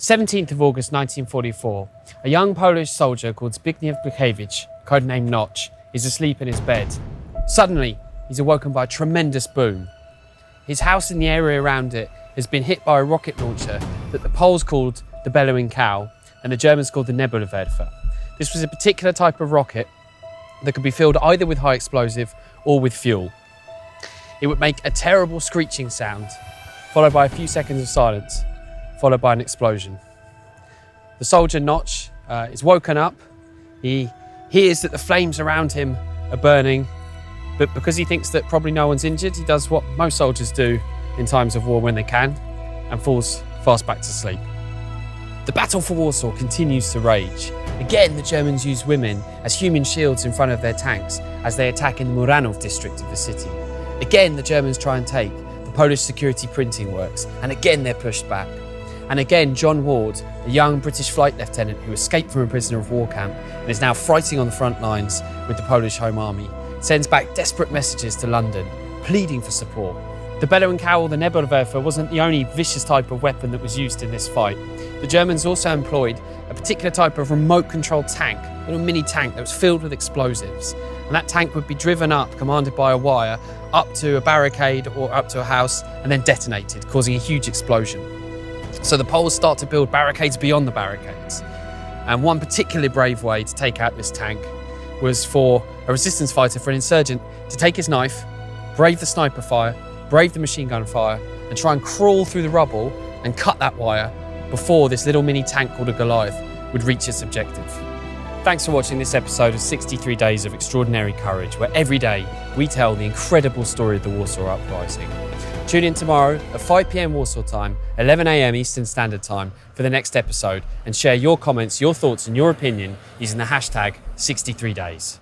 17th of August 1944, a young Polish soldier called Zbigniew Błykiewicz, codenamed Notch, is asleep in his bed. Suddenly, he's awoken by a tremendous boom. His house and the area around it has been hit by a rocket launcher that the Poles called the Bellowing Cow and the Germans called the Nebelwerfer. This was a particular type of rocket that could be filled either with high explosive or with fuel. It would make a terrible screeching sound, followed by a few seconds of silence, followed by an explosion. The soldier Notch is woken up. He hears that the flames around him are burning, but because he thinks that probably no one's injured, he does what most soldiers do in times of war when they can, and falls fast back to sleep. The battle for Warsaw continues to rage. Again, the Germans use women as human shields in front of their tanks as they attack in the Muranów district of the city. Again, the Germans try and take the Polish security printing works, and again they're pushed back. And again, John Ward, a young British flight lieutenant who escaped from a prisoner of war camp and is now fighting on the front lines with the Polish Home Army, sends back desperate messages to London, pleading for support. The Bellowing Cow or the Nebelwerfer wasn't the only vicious type of weapon that was used in this fight. The Germans also employed a particular type of remote-controlled tank, a little mini tank that was filled with explosives. And that tank would be driven up, commanded by a wire, up to a barricade or up to a house, and then detonated, causing a huge explosion. So the Poles start to build barricades beyond the barricades. And one particularly brave way to take out this tank was for a resistance fighter, for an insurgent, to take his knife, brave the sniper fire, brave the machine gun fire, and try and crawl through the rubble and cut that wire before this little mini tank called a Goliath would reach its objective. Thanks for watching this episode of 63 Days of Extraordinary Courage, where every day we tell the incredible story of the Warsaw Uprising. Tune in tomorrow at 5 p.m. Warsaw time, 11 a.m. Eastern Standard Time for the next episode, and share your comments, your thoughts and your opinion using the hashtag 63days.